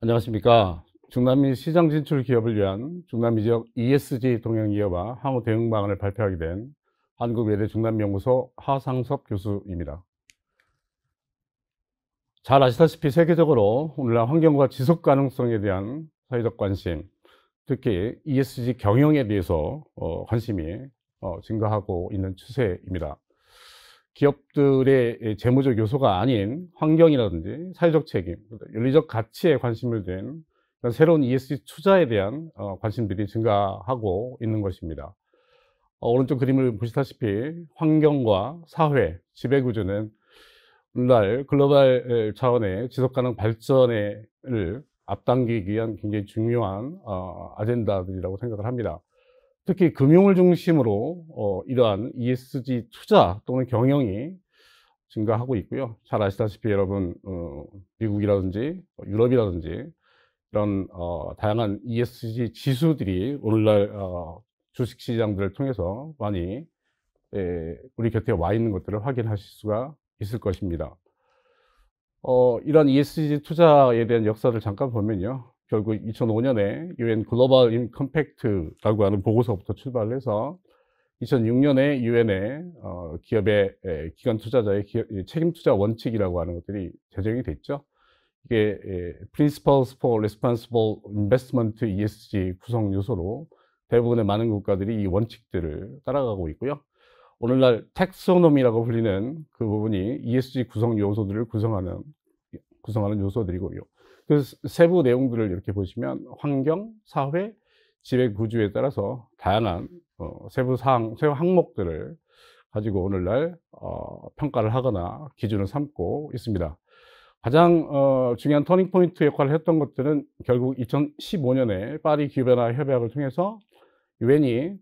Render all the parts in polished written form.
안녕하십니까. 중남미 시장 진출 기업을 위한 중남미 지역 ESG 동행 기업화 향후 대응 방안을 발표하게 된 한국외대 중남미연구소 하상섭 교수입니다. 잘 아시다시피 세계적으로 오늘날 환경과 지속 가능성에 대한 사회적 관심, 특히 ESG 경영에 대해서 관심이 증가하고 있는 추세입니다. 기업들의 재무적 요소가 아닌 환경이라든지 사회적 책임, 윤리적 가치에 관심을 둔 새로운 ESG 투자에 대한 관심들이 증가하고 있는 것입니다. 오른쪽 그림을 보시다시피 환경과 사회, 지배구조는 오늘날 글로벌 차원의 지속가능 발전을 앞당기기 위한 굉장히 중요한 아젠다들이라고 생각을 합니다. 특히 금융을 중심으로 이러한 ESG 투자 또는 경영이 증가하고 있고요. 잘 아시다시피 여러분 미국이라든지 유럽이라든지 이런 다양한 ESG 지수들이 오늘날 주식시장들을 통해서 많이 우리 곁에 와 있는 것들을 확인하실 수가 있을 것입니다. 이런 ESG 투자에 대한 역사를 잠깐 보면요. 결국 2005년에 UN 글로벌 임컴팩트라고 하는 보고서부터 출발을 해서 2006년에 UN의 기업의 기관 투자자의 책임 투자 원칙이라고 하는 것들이 제정이 됐죠. 이게 Principles for Responsible Investment ESG 구성 요소로 대부분의 많은 국가들이 이 원칙들을 따라가고 있고요. 오늘날 텍소노미라고 불리는 그 부분이 ESG 구성 요소들을 구성하는 요소들이고요. 그 세부 내용들을 이렇게 보시면 환경, 사회, 지배 구조에 따라서 다양한 세부 항목들을 가지고 오늘날 평가를 하거나 기준을 삼고 있습니다. 가장 중요한 터닝 포인트 역할을 했던 것들은 결국 2015년에 파리 기후변화 협약을 통해서 유엔이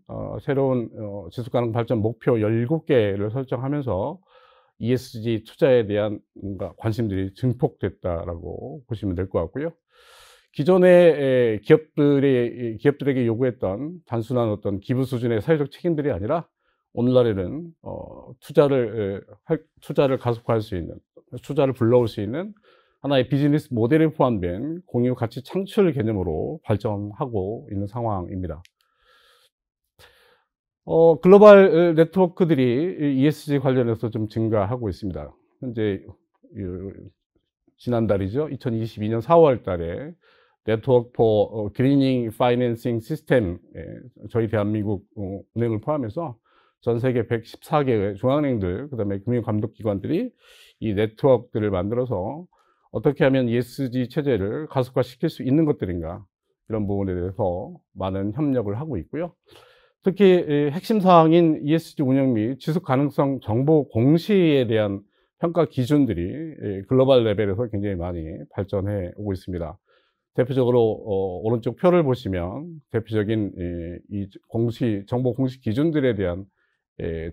새로운 지속가능 발전 목표 17개를 설정하면서 ESG 투자에 대한 뭔가 관심들이 증폭됐다라고 보시면 될 것 같고요. 기존의 기업들에게 요구했던 단순한 어떤 기부 수준의 사회적 책임들이 아니라 오늘날에는 투자를 가속화할 수 있는, 투자를 불러올 수 있는 하나의 비즈니스 모델에 포함된 공유 가치 창출 개념으로 발전하고 있는 상황입니다. 글로벌 네트워크들이 ESG 관련해서 좀 증가하고 있습니다. 현재 지난달이죠. 2022년 4월 달에 네트워크 포 그리닝 파이낸싱 시스템, 저희 대한민국 은행을 포함해서 전 세계 114개의 중앙은행들, 그다음에 금융감독기관들이 이 네트워크들을 만들어서 어떻게 하면 ESG 체제를 가속화시킬 수 있는 것들인가, 이런 부분에 대해서 많은 협력을 하고 있고요. 특히 핵심 사항인 ESG 운영 및 지속 가능성 정보 공시에 대한 평가 기준들이 글로벌 레벨에서 굉장히 많이 발전해 오고 있습니다. 대표적으로 오른쪽 표를 보시면 대표적인 이 정보 공시 기준들에 대한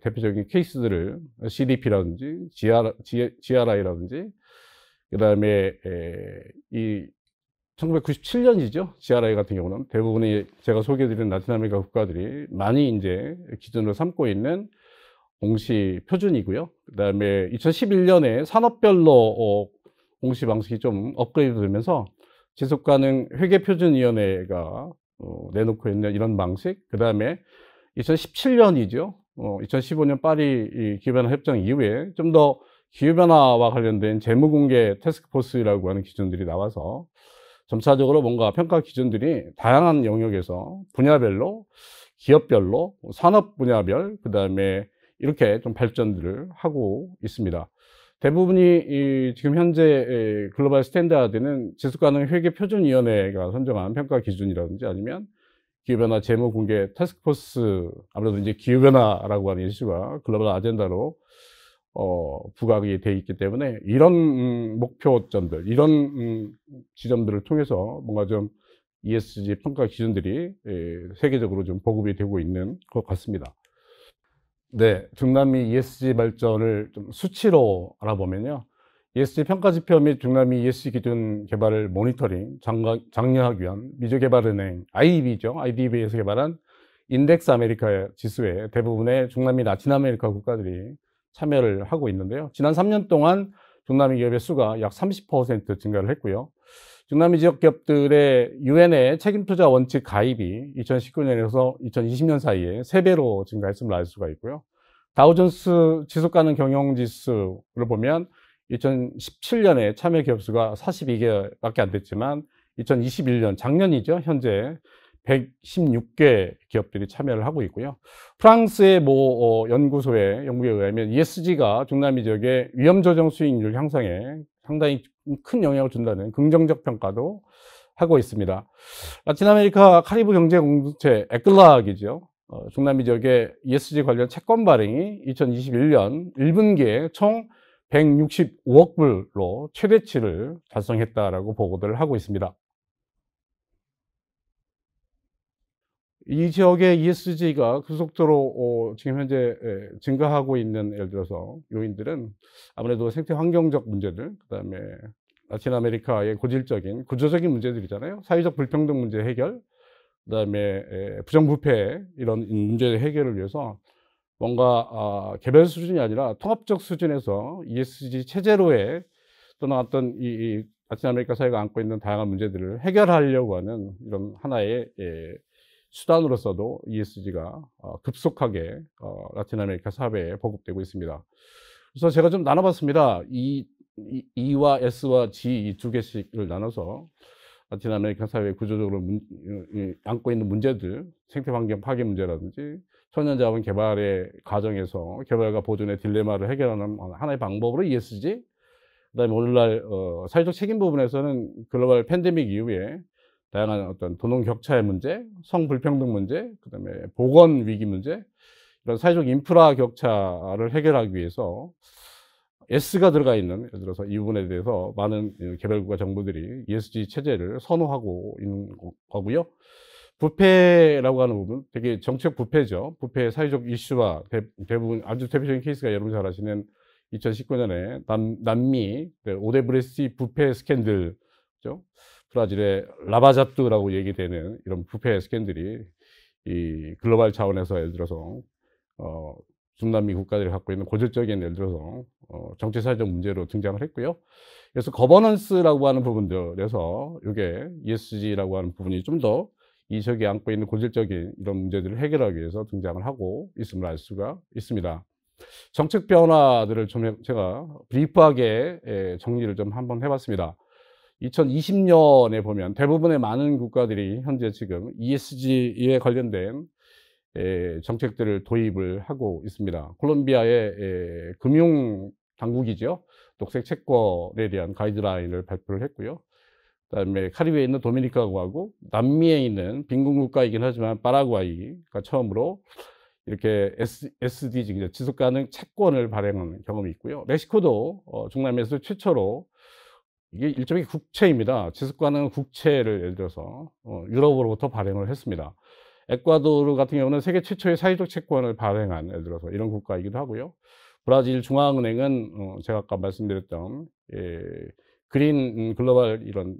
대표적인 케이스들을 CDP라든지 GRI라든지 그 다음에 이 1997년이죠. GRI 같은 경우는 대부분이 제가 소개해드린 라틴 아메리카 국가들이 많이 이제 기준으로 삼고 있는 공시 표준이고요. 그 다음에 2011년에 산업별로 공시 방식이 좀 업그레이드 되면서 지속가능 회계표준위원회가 내놓고 있는 이런 방식, 그 다음에 2017년이죠. 2015년 파리 기후변화 협정 이후에 좀 더 기후변화와 관련된 재무공개 태스크포스라고 하는 기준들이 나와서 점차적으로 뭔가 평가 기준들이 다양한 영역에서 분야별로, 기업별로, 산업 분야별, 그 다음에 이렇게 좀 발전들을 하고 있습니다. 대부분이 지금 현재 글로벌 스탠다드는 지속가능 회계표준위원회가 선정한 평가 기준이라든지 아니면 기후변화 재무공개 태스크포스, 아무래도 이제 기후변화라고 하는 이슈가 글로벌 아젠다로 부각이 되어 있기 때문에 이런 목표점들, 이런 지점들을 통해서 뭔가 좀 ESG 평가 기준들이 세계적으로 좀 보급이 되고 있는 것 같습니다. 네, 중남미 ESG 발전을 좀 수치로 알아보면요. ESG 평가 지표 및 중남미 ESG 기준 개발을 모니터링, 장려하기 위한 미주개발은행 IDB죠. IDB에서 개발한 인덱스 아메리카 지수에 대부분의 중남미 라틴 아메리카 국가들이 참여를 하고 있는데요. 지난 3년 동안 중남미 기업의 수가 약 30% 증가를 했고요. 중남미 지역 기업들의 유엔의 책임투자 원칙 가입이 2019년에서 2020년 사이에 3배로 증가했음을 알 수가 있고요. 다우존스 지속가능 경영지수를 보면 2017년에 참여 기업 수가 42개밖에 안 됐지만 2021년 작년이죠. 현재 116개 기업들이 참여를 하고 있고요. 프랑스의 모 연구소의 연구에 의하면 ESG가 중남미 지역의 위험 조정 수익률 향상에 상당히 큰 영향을 준다는 긍정적 평가도 하고 있습니다. 라틴 아메리카 카리브 경제 공동체 에클락이죠. 중남미 지역의 ESG 관련 채권 발행이 2021년 1분기에 총 165억 불로 최대치를 달성했다라고 보고를 하고 있습니다. 이 지역의 ESG가 급속도로 지금 현재 증가하고 있는 예를 들어서 요인들은 아무래도 생태 환경적 문제들, 그다음에 라틴 아메리카의 고질적인 구조적인 문제들이잖아요. 사회적 불평등 문제 해결, 그다음에 부정부패 이런 문제 해결을 위해서 뭔가 개별 수준이 아니라 통합적 수준에서 ESG 체제로의 또는 어떤 이 라틴 아메리카 사회가 안고 있는 다양한 문제들을 해결하려고 하는 이런 하나의 수단으로서도 ESG가 급속하게 라틴 아메리카 사회에 보급되고 있습니다. 그래서 제가 좀 나눠봤습니다. E와 S와 G 이 두 개씩을 나눠서 라틴 아메리카 사회 구조적으로 안고 있는 문제들, 생태환경 파괴 문제라든지 천연자원 개발의 과정에서 개발과 보존의 딜레마를 해결하는 하나의 방법으로 ESG, 그다음에 오늘날 사회적 책임 부분에서는 글로벌 팬데믹 이후에 다양한 어떤 도농 격차의 문제, 성불평등 문제, 그다음에 보건 위기 문제, 이런 사회적 인프라 격차를 해결하기 위해서 S가 들어가 있는, 예를 들어서 이 부분에 대해서 많은 개발국가 정부들이 ESG 체제를 선호하고 있는 거고요. 부패라고 하는 부분, 되게 정책 부패죠. 부패의 사회적 이슈와 대부분 아주 대표적인 케이스가 여러분 잘 아시는 2019년에 남미 오데브레스트 부패 스캔들죠. 브라질의 라바자뚜라고 얘기되는 이런 부패 스캔들이 이 글로벌 차원에서 예를 들어서 중남미 국가들이 갖고 있는 고질적인 예를 들어서 정치 사회적 문제로 등장을 했고요. 그래서 거버넌스라고 하는 부분들에서 이게 ESG라고 하는 부분이 좀 더 이 지역에 안고 있는 고질적인 이런 문제들을 해결하기 위해서 등장을 하고 있음을 알 수가 있습니다. 정책 변화들을 좀 제가 브리프하게 정리를 좀 한번 해봤습니다. 2020년에 보면 대부분의 많은 국가들이 현재 지금 ESG에 관련된 정책들을 도입을 하고 있습니다. 콜롬비아의 금융 당국이죠. 녹색 채권에 대한 가이드라인을 발표를 했고요. 그다음에 카리브해에 있는 도미니카하고 남미에 있는 빈곤 국가이긴 하지만 파라과이가 처음으로 이렇게 SDG, 지속가능 채권을 발행하는 경험이 있고요. 멕시코도 중남미에서 최초로 이게 일종의 국채입니다. 지속가능 국채를 예를 들어서 유럽으로부터 발행을 했습니다. 에콰도르 같은 경우는 세계 최초의 사회적 채권을 발행한 예를 들어서 이런 국가이기도 하고요. 브라질 중앙은행은 제가 아까 말씀드렸던 그린 글로벌 이런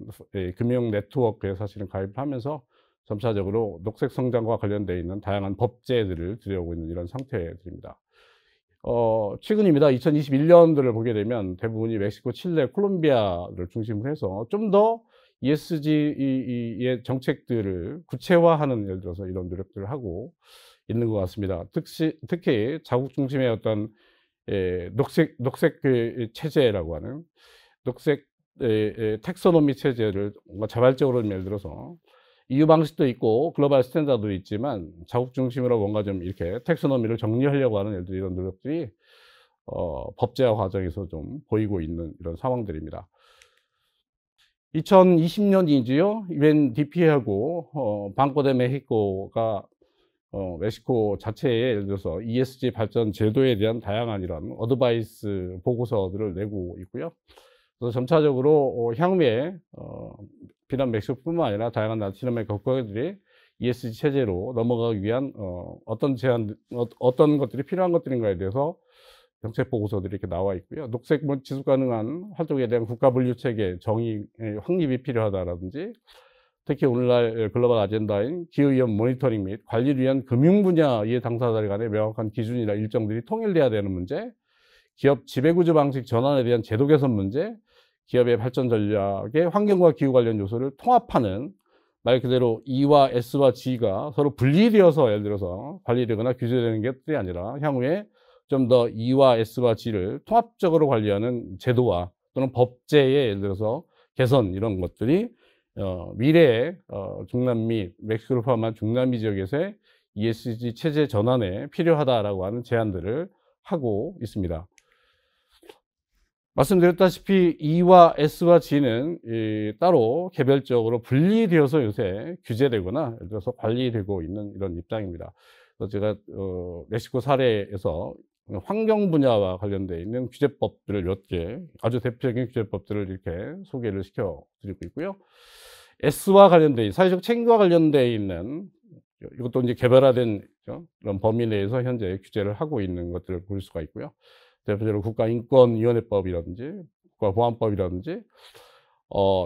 금융 네트워크에 사실은 가입을 하면서 점차적으로 녹색 성장과 관련되어 있는 다양한 법제들을 들여오고 있는 이런 상태들입니다. 최근입니다. 2021년들을 보게 되면 대부분이 멕시코, 칠레, 콜롬비아를 중심으로 해서 좀 더 ESG의 정책들을 구체화하는 예를 들어서 이런 노력들을 하고 있는 것 같습니다. 특히 자국 중심의 어떤 녹색 체제라고 하는 녹색 텍소노미 체제를 뭔가 자발적으로 예를 들어서 EU 방식도 있고 글로벌 스탠다드도 있지만 자국 중심으로 뭔가 좀 이렇게 텍소노미를 정리하려고 하는 예를 들어 이런 노력들이 법제화 과정에서 좀 보이고 있는 이런 상황들입니다. 2020년이지요. UNDP하고 방코 데 메히코가 멕시코 자체에 예를 들어서 ESG 발전 제도에 대한 다양한 이런 어드바이스 보고서들을 내고 있고요. 그래서 점차적으로 향후에 비단 멕시코뿐만 아니라 다양한 라틴 아메리카 국가들이 ESG 체제로 넘어가기 위한 어떤 것들이 필요한 것들인가에 대해서 정책 보고서들이 이렇게 나와 있고요. 녹색 지속 가능한 활동에 대한 국가 분류 체계 정의 확립이 필요하다라든지 특히 오늘날 글로벌 아젠다인 기후위험 모니터링 및 관리를 위한 금융 분야 이해 당사자들 간의 명확한 기준이나 일정들이 통일돼야 되는 문제, 기업 지배구조 방식 전환에 대한 제도 개선 문제, 기업의 발전 전략에 환경과 기후 관련 요소를 통합하는 말 그대로 E와 S와 G가 서로 분리되어서 예를 들어서 관리되거나 규제되는 것들이 아니라 향후에 좀 더 E와 S와 G를 통합적으로 관리하는 제도와 또는 법제의 예를 들어서 개선 이런 것들이 미래의 중남미, 멕시코를 포함한 중남미 지역에서의 ESG 체제 전환에 필요하다라고 하는 제안들을 하고 있습니다. 말씀드렸다시피 E와 S와 G는 따로 개별적으로 분리되어서 요새 규제되거나 예를 들어서 관리되고 있는 이런 입장입니다. 그래서 제가 멕시코 사례에서 환경 분야와 관련되어 있는 규제법들을 몇 개, 아주 대표적인 규제법들을 이렇게 소개를 시켜드리고 있고요. S와 관련되어 사회적 책임과 관련되어 있는 이것도 이제 개별화된 그런 범위 내에서 현재 규제를 하고 있는 것들을 볼 수가 있고요. 대표적으로 국가인권위원회법이라든지 국가보안법이라든지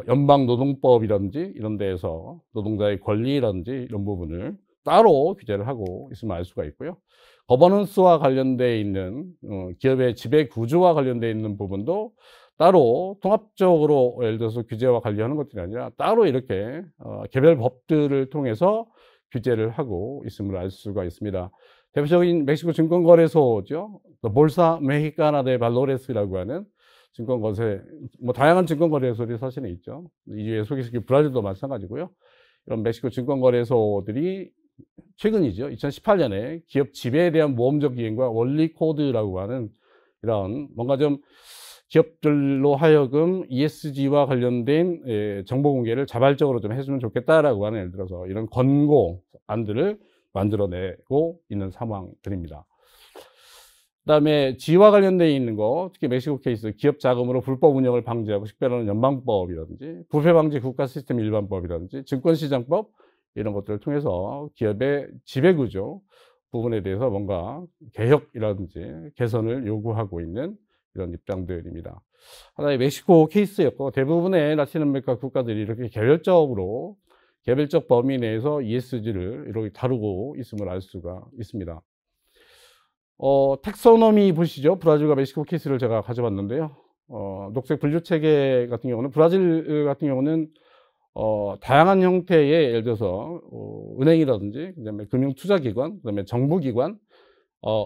연방노동법이라든지 이런 데에서 노동자의 권리라든지 이런 부분을 따로 규제를 하고 있음을 알 수가 있고요. 거버넌스와 관련되어 있는 기업의 지배 구조와 관련되어 있는 부분도 따로 통합적으로 예를 들어서 규제와 관리하는 것들이 아니라 따로 이렇게 개별 법들을 통해서 규제를 하고 있음을 알 수가 있습니다. 대표적인 멕시코 증권거래소죠. 볼사 메히카나 데 발로레스라고 하는 증권거래, 뭐 다양한 증권거래소들이 사실은 있죠. 이주에 소개시킨 브라질도 마찬가지고요. 이런 멕시코 증권거래소들이 최근이죠. 2018년에 기업 지배에 대한 모험적 이행과 원리 코드라고 하는 이런 뭔가 좀 기업들로 하여금 ESG와 관련된 정보 공개를 자발적으로 좀 해주면 좋겠다라고 하는 예를 들어서 이런 권고안들을 만들어내고 있는 상황들입니다. 그다음에 G와 관련되어 있는 거, 특히 멕시코 케이스 기업 자금으로 불법 운영을 방지하고 식별하는 연방법이라든지 부패 방지 국가 시스템 일반법이라든지 증권시장법 이런 것들을 통해서 기업의 지배구조 부분에 대해서 뭔가 개혁이라든지 개선을 요구하고 있는 이런 입장들입니다. 하나의 멕시코 케이스였고 대부분의 라틴 아메리카 국가들이 이렇게 개별적 범위 내에서 ESG를 이렇게 다루고 있음을 알 수가 있습니다. 텍소노미 보시죠. 브라질과 멕시코 케이스를 제가 가져봤는데요. 녹색 분류 체계 같은 경우는 브라질 같은 경우는 다양한 형태의 예를 들어서 은행이라든지 그다음에 금융투자기관, 그다음에 정부기관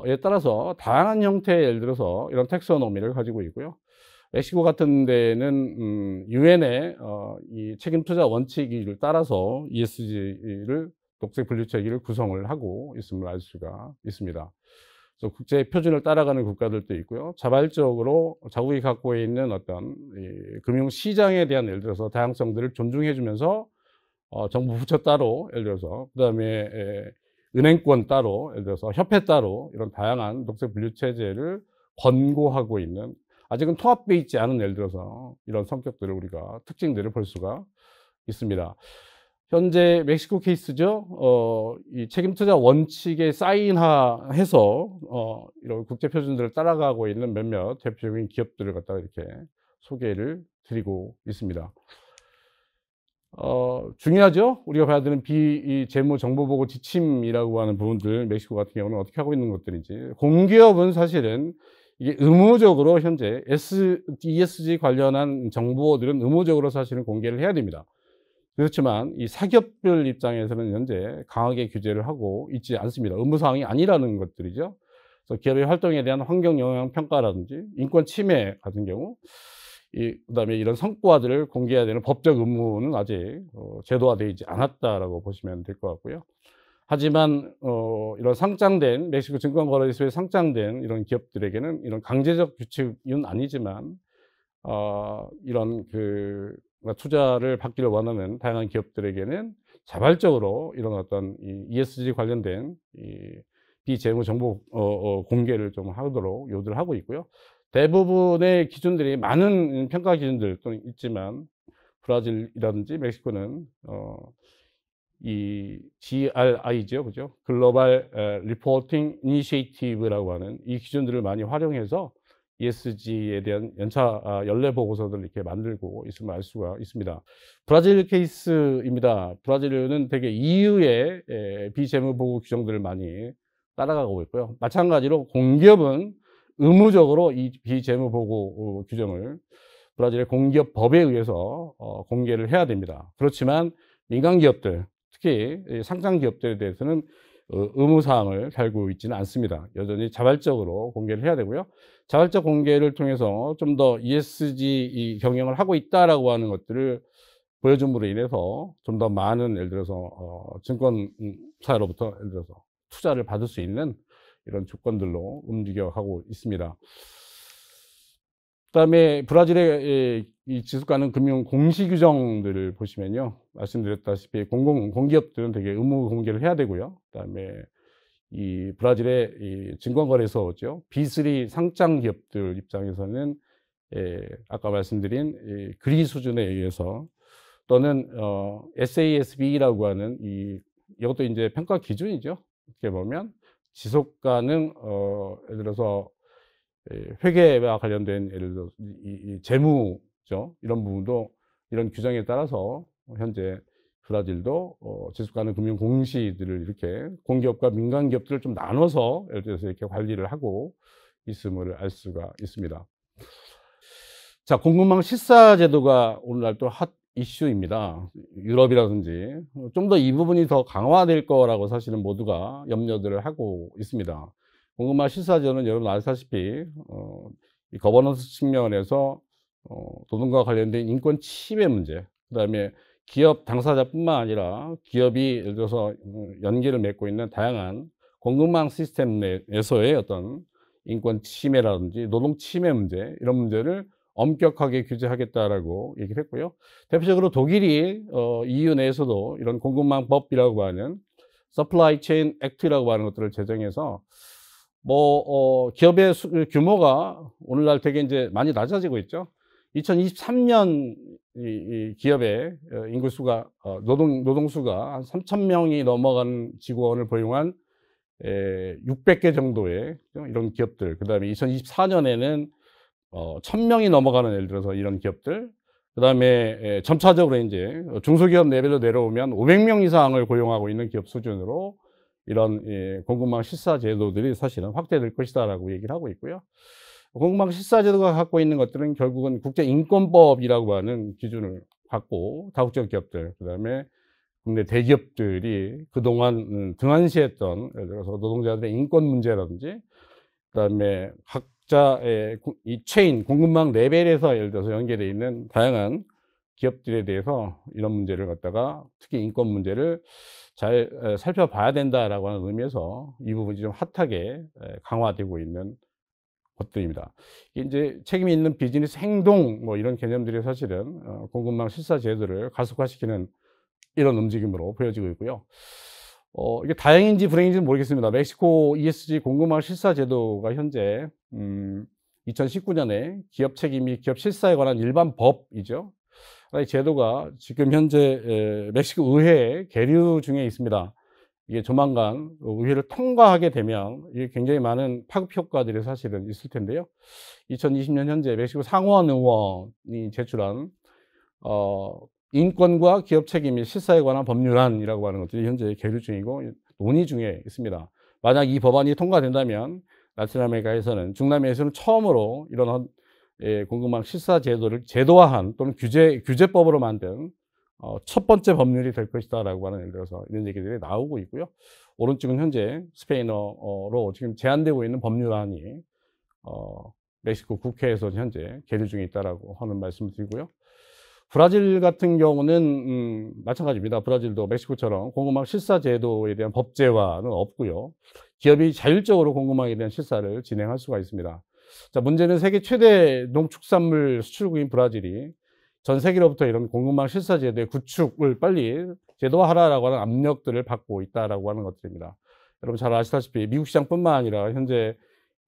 에 따라서 다양한 형태의 예를 들어서 이런 텍소노미를 가지고 있고요. 멕시코 같은 데는 유엔의 이 책임투자 원칙을 따라서 ESG를 녹색 분류 체계를 구성을 하고 있음을 알 수가 있습니다. 그래서 국제 표준을 따라가는 국가들도 있고요. 자발적으로 자국이 갖고 있는 어떤 금융 시장에 대한 예를 들어서 다양성들을 존중해주면서 정부 부처 따로 예를 들어서 그다음에 은행권 따로 예를 들어서 협회 따로 이런 다양한 녹색 분류 체제를 권고하고 있는 아직은 통합되어 있지 않은 예를 들어서 이런 성격들을 우리가 특징들을 볼 수가 있습니다. 현재 멕시코 케이스죠. 이 책임투자 원칙에 사인해서 이런 국제 표준들을 따라가고 있는 몇몇 대표적인 기업들을 갖다가 이렇게 소개를 드리고 있습니다. 중요하죠. 우리가 봐야 되는 비재무 정보보고 지침이라고 하는 부분들 멕시코 같은 경우는 어떻게 하고 있는 것들인지 공기업은 사실은 이게 의무적으로 현재 ESG 관련한 정보들은 의무적으로 사실은 공개를 해야 됩니다. 그렇지만 이 사기업들 입장에서는 현재 강하게 규제를 하고 있지 않습니다. 의무사항이 아니라는 것들이죠. 그래서 기업의 활동에 대한 환경 영향 평가라든지 인권 침해 같은 경우 그다음에 이런 성과들을 공개해야 되는 법적 의무는 아직 제도화되어 있지 않았다라고 보시면 될 것 같고요. 하지만 이런 상장된 멕시코 증권거래소에 상장된 이런 기업들에게는 이런 강제적 규칙은 아니지만 이런 투자를 받기를 원하는 다양한 기업들에게는 자발적으로 이런 어떤 ESG 관련된 비재무 정보 공개를 좀 하도록 요구를 하고 있고요. 대부분의 기준들이 많은 평가 기준들 또는 있지만 브라질이라든지 멕시코는 이 GRI죠, 그죠? 글로벌 리포팅 이니시에이티브라고 하는 이 기준들을 많이 활용해서 ESG에 대한 연례 보고서들을 이렇게 만들고 있음을 알 수가 있습니다. 브라질 케이스입니다. 브라질은 되게 EU의 비재무 보고 규정들을 많이 따라가고 있고요. 마찬가지로 공기업은 의무적으로 이 비재무 보고 규정을 브라질의 공기업법에 의해서 공개를 해야 됩니다. 그렇지만 민간 기업들, 특히 상장 기업들에 대해서는 의무사항을 달고 있지는 않습니다. 여전히 자발적으로 공개를 해야 되고요. 자발적 공개를 통해서 좀 더 ESG 경영을 하고 있다라고 하는 것들을 보여줌으로 인해서 좀 더 많은, 예를 들어서 증권사로부터 예를 들어서 투자를 받을 수 있는 이런 조건들로 움직여가고 있습니다. 그다음에 브라질의 이 지속가능 금융 공시 규정들을 보시면요, 말씀드렸다시피 공기업들은 되게 의무 공개를 해야 되고요. 그다음에 이 브라질의 이 증권거래소죠, B3 상장 기업들 입장에서는 아까 말씀드린 그리 수준에 의해서 또는 SASB라고 하는 이것도 이제 평가 기준이죠. 어떻게 보면 지속 가능 예를 들어서 회계와 관련된, 예를 들어 이 재무죠, 이런 부분도 이런 규정에 따라서 현재 브라질도 지속 가능 금융 공시들을 이렇게 공기업과 민간 기업들을 좀 나눠서 예를 들어서 이렇게 관리를 하고 있음을 알 수가 있습니다. 자, 공급망 실사 제도가 오늘날 또 핫 이슈입니다. 유럽이라든지 좀 더 이 부분이 더 강화될 거라고 사실은 모두가 염려들을 하고 있습니다. 공급망 실사 제도는 여러분 아시다시피 이 거버넌스 측면에서 노동과 관련된 인권 침해 문제, 그다음에 기업 당사자뿐만 아니라 기업이 예를 들어서 연계를 맺고 있는 다양한 공급망 시스템 내에서의 어떤 인권 침해라든지 노동 침해 문제, 이런 문제를 엄격하게 규제하겠다라고 얘기를 했고요. 대표적으로 독일이 EU 내에서도 이런 공급망법이라고 하는 Supply Chain Act라고 하는 것들을 제정해서 기업의 규모가 오늘날 되게 이제 많이 낮아지고 있죠. 2023년 이 기업의 인구수가 노동수가 한 3,000명이 넘어간 직원을 고용한 600개 정도의 이런 기업들, 그다음에 2024년에는 1,000명이 넘어가는, 예를 들어서 이런 기업들, 그 다음에 점차적으로 이제 중소기업 레벨로 내려오면 500명 이상을 고용하고 있는 기업 수준으로 이런 공급망 실사 제도들이 사실은 확대될 것이다라고 얘기를 하고 있고요. 공급망 실사 제도가 갖고 있는 것들은 결국은 국제인권법이라고 하는 기준을 갖고 다국적 기업들, 그 다음에 국내 대기업들이 그동안 등한시했던, 예를 들어서 노동자들의 인권 문제라든지, 그 다음에 각자의 이 체인, 공급망 레벨에서 예를 들어서 연계되어 있는 다양한 기업들에 대해서 이런 문제를 갖다가, 특히 인권 문제를 잘 살펴봐야 된다라고 하는 의미에서 이 부분이 좀 핫하게 강화되고 있는 것들입니다. 이제 책임이 있는 비즈니스 행동, 이런 개념들이 사실은 공급망 실사 제도를 가속화시키는 이런 움직임으로 보여지고 있고요. 이게 다행인지 불행인지는 모르겠습니다. 멕시코 ESG 공급망 실사 제도가 현재 2019년에 기업 책임 및 기업 실사에 관한 일반 법이죠. 이 제도가 지금 현재 멕시코 의회에 계류 중에 있습니다. 이게 조만간 의회를 통과하게 되면 이게 굉장히 많은 파급 효과들이 사실은 있을 텐데요. 2020년 현재 멕시코 상원 의원이 제출한 인권과 기업 책임 및 실사에 관한 법률안이라고 하는 것들이 현재 계류 중이고 논의 중에 있습니다. 만약 이 법안이 통과된다면 라틴 아메리카에서는, 중남미에서는 처음으로 이런 공급망 실사 제도를 제도화한 또는 규제법으로 만든 첫 번째 법률이 될 것이다라고 하는, 예를 들어서 이런 얘기들이 나오고 있고요. 오른쪽은 현재 스페인어로 지금 제한되고 있는 법률안이 멕시코 국회에서 현재 계류 중에 있다라고 하는 말씀을 드리고요. 브라질 같은 경우는 마찬가지입니다. 브라질도 멕시코처럼 공급망 실사 제도에 대한 법제화는 없고요. 기업이 자율적으로 공급망에 대한 실사를 진행할 수가 있습니다. 자, 문제는 세계 최대 농축산물 수출국인 브라질이 전 세계로부터 이런 공급망 실사 제도의 구축을 빨리 제도화하라라고 하는 압력들을 받고 있다라고 하는 것들입니다. 여러분 잘 아시다시피 미국 시장뿐만 아니라 현재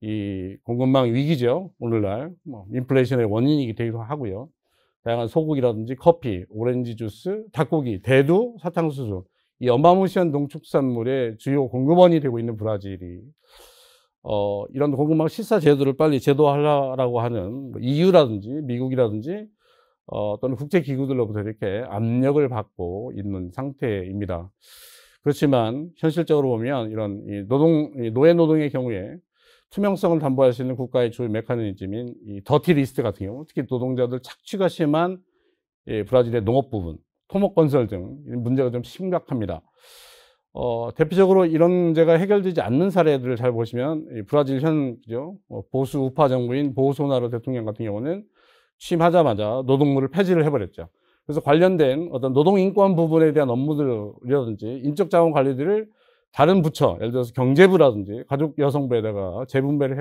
이 공급망 위기죠. 오늘날 인플레이션의 원인이기도 되기도 하고요. 다양한 소고기라든지 커피, 오렌지 주스, 닭고기, 대두, 사탕수수, 이 어마무시한 농축산물의 주요 공급원이 되고 있는 브라질이 이런 공급망 실사 제도를 빨리 제도화하라고 하는 EU라든지 미국이라든지 또는 국제기구들로부터 이렇게 압력을 받고 있는 상태입니다. 그렇지만 현실적으로 보면 이런 노예 노동의 경우에 투명성을 담보할 수 있는 국가의 주요 메커니즘인 이 더티 리스트 같은 경우, 특히 노동자들 착취가 심한 브라질의 농업 부분, 토목건설 등 문제가 좀 심각합니다. 대표적으로 이런 문제가 해결되지 않는 사례들을 잘 보시면 브라질 현 보수 우파 정부인 보소나루 대통령 같은 경우는 취임하자마자 노동부를 폐지를 해버렸죠. 그래서 관련된 어떤 노동인권 부분에 대한 업무들이라든지 인적자원 관리들을 다른 부처, 예를 들어서 경제부라든지 가족여성부에다가 재분배를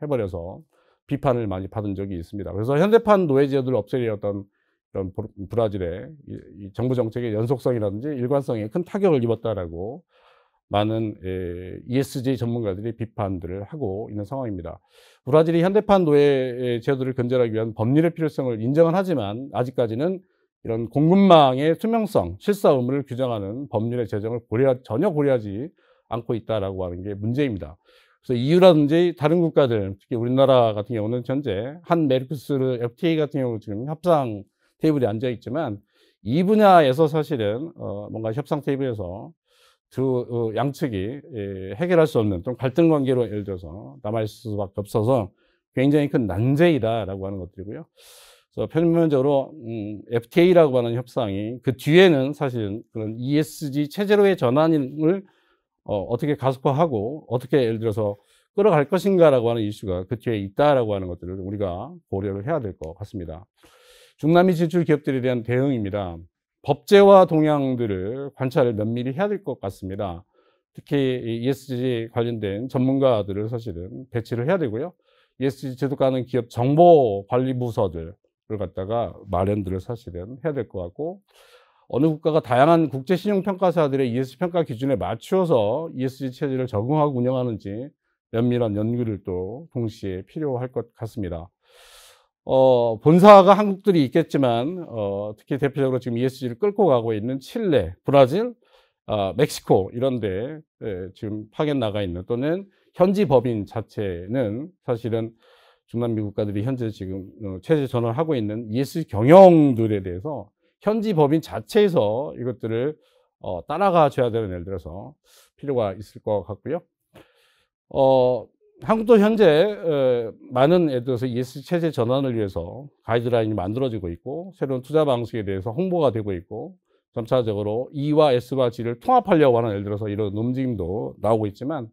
해버려서 비판을 많이 받은 적이 있습니다. 그래서 현대판 노예제도를 없애려던 이런 브라질의 이 정부 정책의 연속성이라든지 일관성에 큰 타격을 입었다라고 많은 ESG 전문가들이 비판들을 하고 있는 상황입니다. 브라질이 현대판 노예 제도를 근절하기 위한 법률의 필요성을 인정은 하지만 아직까지는 이런 공급망의 투명성, 실사 의무를 규정하는 법률의 제정을 전혀 고려하지 않고 있다라고 하는 게 문제입니다. 그래서 EU라든지 다른 국가들, 특히 우리나라 같은 경우는 현재 한 메르코스르 FTA 같은 경우 지금 협상 테이블에 앉아 있지만 이 분야에서 사실은 뭔가 협상 테이블에서 두 양측이 해결할 수 없는 또는 갈등 관계로 예를 들어서 남아있을 수밖에 없어서 굉장히 큰 난제이다라고 하는 것들이고요. 그래서 표면적으로 FTA라고 하는 협상이 그 뒤에는 사실은 그런 ESG 체제로의 전환을 어떻게 가속화하고 어떻게 예를 들어서 끌어갈 것인가라고 하는 이슈가 그 뒤에 있다라고 하는 것들을 우리가 고려를 해야 될 것 같습니다. 중남미 진출 기업들에 대한 대응입니다. 법제화 동향들을 관찰을 면밀히 해야 될 것 같습니다. 특히 ESG 관련된 전문가들을 사실은 배치를 해야 되고요. ESG 제도가는 기업 정보관리부서들을 갖다가 마련들을 사실은 해야 될 것 같고, 어느 국가가 다양한 국제신용평가사들의 ESG 평가 기준에 맞추어서 ESG 체제를 적응하고 운영하는지 면밀한 연구를 또 동시에 필요할 것 같습니다. 본사가 한국들이 있겠지만, 특히 대표적으로 지금 ESG를 끌고 가고 있는 칠레, 브라질, 멕시코, 이런데 지금 파견 나가 있는 또는 현지 법인 자체는 사실은 중남미 국가들이 현재 지금 체제 전환하고 있는 ESG 경영들에 대해서 현지 법인 자체에서 이것들을 따라가 줘야 되는, 예를 들어서 필요가 있을 것 같고요. 한국도 현재 많은 예를 들어서 ESG 체제 전환을 위해서 가이드라인이 만들어지고 있고 새로운 투자 방식에 대해서 홍보가 되고 있고 점차적으로 E와 S와 G를 통합하려고 하는 예를 들어서 이런 움직임도 나오고 있지만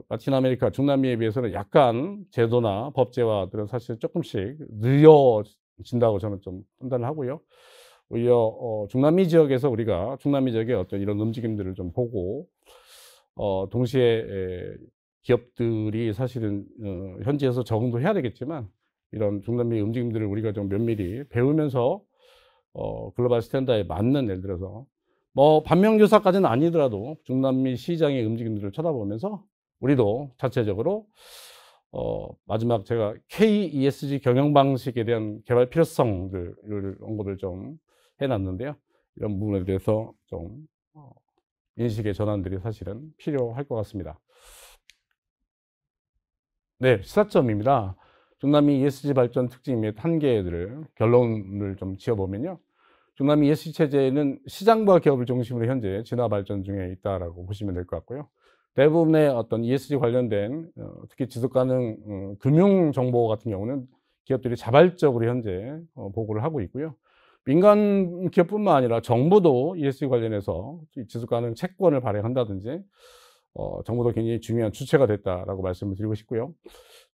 라틴 아메리카, 중남미에 비해서는 약간 제도나 법제화들은 사실 조금씩 느려진다고 저는 좀 판단을 하고요. 오히려 중남미 지역에서 우리가 중남미 지역의 어떤 이런 움직임들을 좀 보고 동시에 기업들이 사실은 현지에서 적응도 해야 되겠지만 이런 중남미 움직임들을 우리가 좀 면밀히 배우면서 글로벌 스탠다드에 맞는, 예를 들어서 뭐 반면교사까지는 아니더라도 중남미 시장의 움직임들을 쳐다보면서 우리도 자체적으로 마지막 제가 KESG 경영 방식에 대한 개발 필요성들을 언급을 좀 해놨는데요. 이런 부분에 대해서 좀 인식의 전환들이 사실은 필요할 것 같습니다. 네, 시사점입니다. 중남미 ESG 발전 특징 및 한계들을 결론을 좀 지어보면요. 중남미 ESG 체제는 시장과 기업을 중심으로 현재 진화 발전 중에 있다라고 보시면 될 것 같고요. 대부분의 어떤 ESG 관련된 특히 지속가능 금융 정보 같은 경우는 기업들이 자발적으로 현재 보고를 하고 있고요. 민간 기업뿐만 아니라 정부도 ESG 관련해서 지속가능 채권을 발행한다든지 정부도 굉장히 중요한 주체가 됐다라고 말씀을 드리고 싶고요.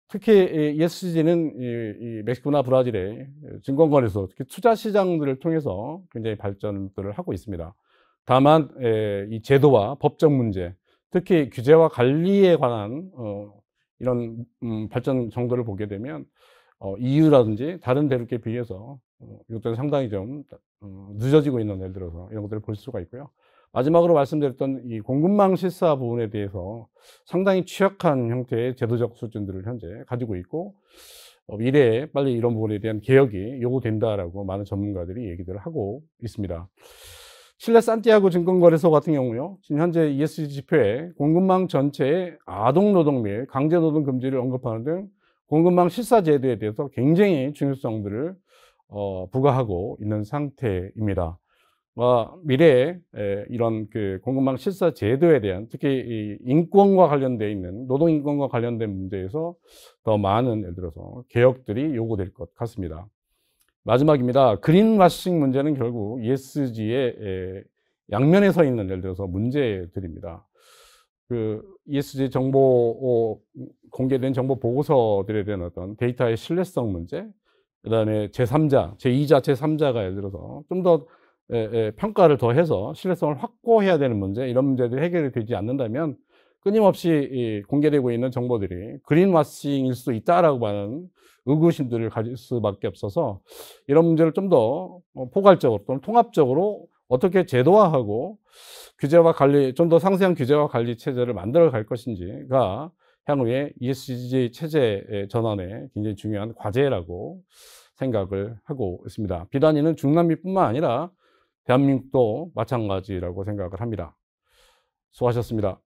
특히 ESG는 이 멕시코나 브라질의 증권거래소, 특히 투자 시장들을 통해서 굉장히 발전들을 하고 있습니다. 다만 이 제도와 법적 문제, 특히 규제와 관리에 관한 이런 발전 정도를 보게 되면 EU라든지 다른 대륙에 비해서 이것들은 상당히 좀 늦어지고 있는, 예를 들어서 이런 것들을 볼 수가 있고요. 마지막으로 말씀드렸던 이 공급망 실사 부분에 대해서 상당히 취약한 형태의 제도적 수준들을 현재 가지고 있고 미래에 빨리 이런 부분에 대한 개혁이 요구된다라고 많은 전문가들이 얘기들을 하고 있습니다. 칠레 산티아고 증권거래소 같은 경우요, 지금 현재 ESG 지표에 공급망 전체의 아동노동 및 강제노동 금지를 언급하는 등 공급망 실사 제도에 대해서 굉장히 중요성들을 부과하고 있는 상태입니다. 미래에 이런 그 공급망 실사 제도에 대한, 특히 이 인권과 관련되어 있는, 노동인권과 관련된 문제에서 더 많은, 예를 들어서 개혁들이 요구될 것 같습니다. 마지막입니다. 그린와싱 문제는 결국 ESG의 양면에 서 있는, 예를 들어서 문제들입니다. 그 ESG 정보, 공개된 정보 보고서들에 대한 어떤 데이터의 신뢰성 문제, 그 다음에 제3자, 제2자, 제3자가 예를 들어서 좀 더 평가를 더 해서 신뢰성을 확보해야 되는 문제, 이런 문제들이 해결이 되지 않는다면 끊임없이 공개되고 있는 정보들이 그린와싱일 수 있다라고 하는 의구심들을 가질 수밖에 없어서, 이런 문제를 좀 더 포괄적으로 또는 통합적으로 어떻게 제도화하고 규제와 관리, 좀 더 상세한 규제와 관리 체제를 만들어 갈 것인지가 향후에 ESG 체제의 전환에 굉장히 중요한 과제라고 생각을 하고 있습니다. 비단위는 중남미뿐만 아니라 대한민국도 마찬가지라고 생각을 합니다. 수고하셨습니다.